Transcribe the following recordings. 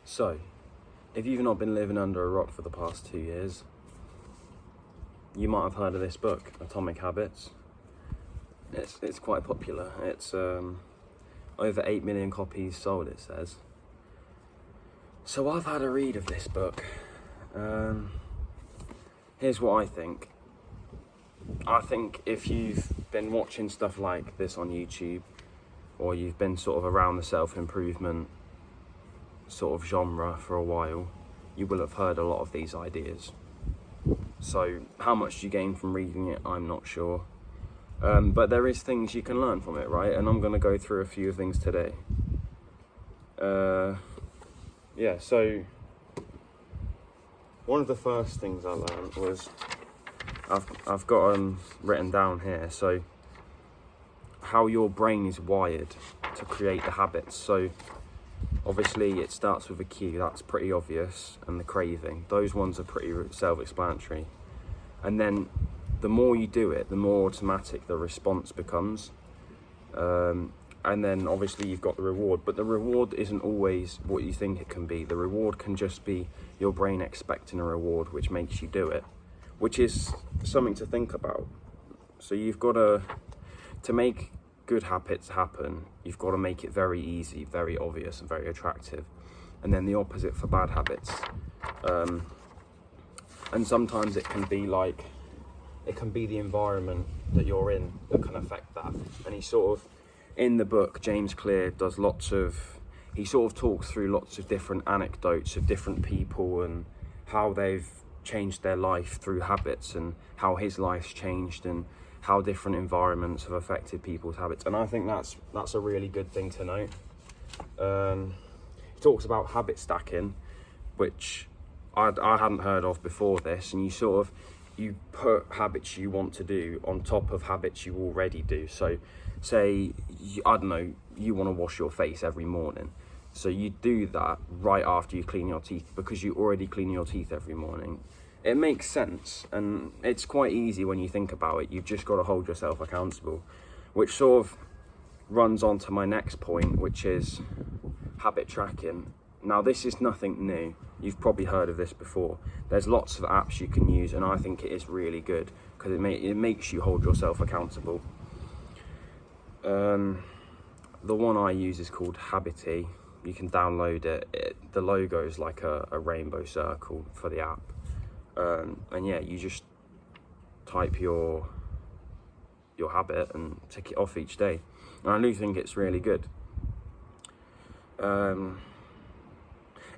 So, if you've not been living under a rock for the past 2 years, you might have heard of this book, Atomic Habits. It's quite popular. It's over 8 million copies sold, it says. So I've had a read of this book. Here's what I think. I think if you've been watching stuff like this on YouTube, or you've been sort of around the self-improvement sort of genre for a while, you will have heard a lot of these ideas. So how much you gain from reading it, I'm not sure. But there is things you can learn from it, right? And I'm going to go through a few things today. Yeah, so one of the first things I learned was, I've got them written down here, so how your brain is wired to create the habits. So obviously it starts with a cue, that's pretty obvious, and the craving. Those ones are pretty self-explanatory. And then the more you do it, the more automatic the response becomes. And then obviously you've got the reward, but the reward isn't always what you think it can be. The reward can just be your brain expecting a reward, which makes you do it, which is something to think about. So you've got to make good habits happen, you've got to make it very easy, very obvious, and very attractive. And then the opposite for bad habits. And sometimes it can be like, it can be the environment that you're in that can affect that. And he sort of, in the book, James Clear does he sort of talks through lots of different anecdotes of different people and how they've changed their life through habits, and how his life's changed, and how different environments have affected people's habits. And I think that's a really good thing to note. He talks about habit stacking, which I hadn't heard of before this, and you put habits you want to do on top of habits you already do. So say, I don't know, you want to wash your face every morning. So you do that right after you clean your teeth, because you already clean your teeth every morning. It makes sense, and it's quite easy when you think about it. You've just got to hold yourself accountable, which sort of runs on to my next point, which is habit tracking. Now, this is nothing new. You've probably heard of this before. There's lots of apps you can use, and I think it is really good because it makes you hold yourself accountable. The one I use is called Habity. You can download it. The logo is like a rainbow circle for the app. And yeah, you just type your habit and tick it off each day. And I do think it's really good.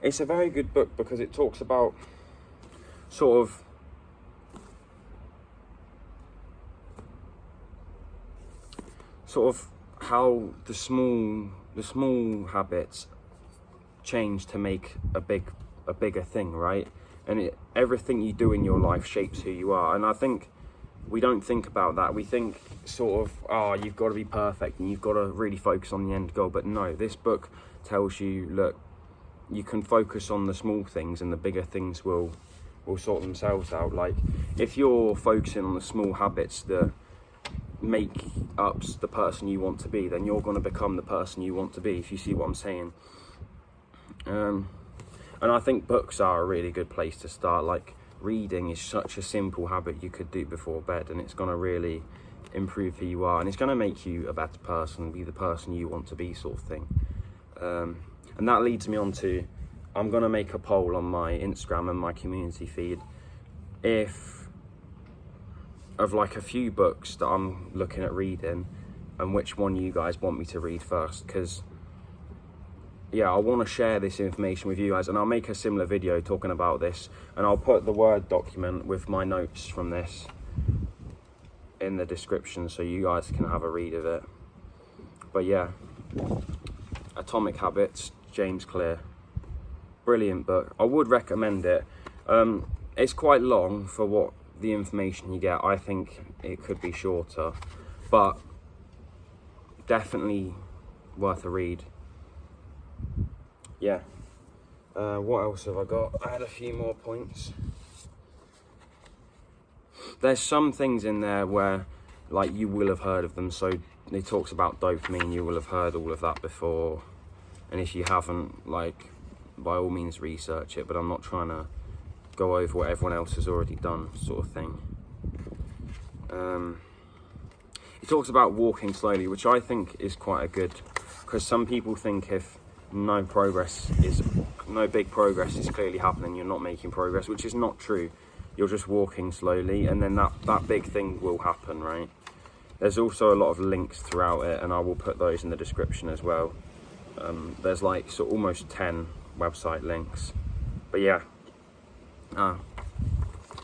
It's a very good book because it talks about sort of how the small habits change to make a bigger thing, right? And everything you do in your life shapes who you are. And I think we don't think about that. We think sort of, you've got to be perfect and you've got to really focus on the end goal. But no, this book tells you, look, you can focus on the small things and the bigger things will sort themselves out. Like, if you're focusing on the small habits that make up the person you want to be, then you're going to become the person you want to be, if you see what I'm saying. And I think books are a really good place to start. Like, reading is such a simple habit you could do before bed, and it's going to really improve who you are, and it's going to make you a better person, be the person you want to be, sort of thing. And that leads me on to, I'm going to make a poll on my Instagram and my community feed of like a few books that I'm looking at reading, and which one you guys want me to read first, because yeah, I want to share this information with you guys, and I'll make a similar video talking about this, and I'll put the Word document with my notes from this in the description so you guys can have a read of it. But yeah, Atomic Habits, James Clear, brilliant book. I would recommend it. It's quite long for what the information you get. I think it could be shorter, but definitely worth a read. Yeah. What else have I got? I had a few more points. There's some things in there where, like, you will have heard of them. So he talks about dopamine. You will have heard all of that before. And if you haven't, like, by all means research it, but I'm not trying to go over what everyone else has already done, sort of thing. He talks about walking slowly, which I think is quite a good, because some people think if no big progress is clearly happening, you're not making progress, which is not true. You're just walking slowly, and then that big thing will happen, right? There's also a lot of links throughout it, and I will put those in the description as well. There's like almost 10 website links. But yeah,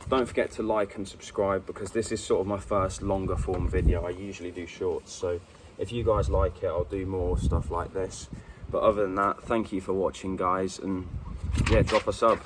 don't forget to like and subscribe, because this is sort of my first longer form video. I usually do shorts, so if you guys like it, I'll do more stuff like this. But other than that, thank you for watching, guys, and yeah, drop a sub.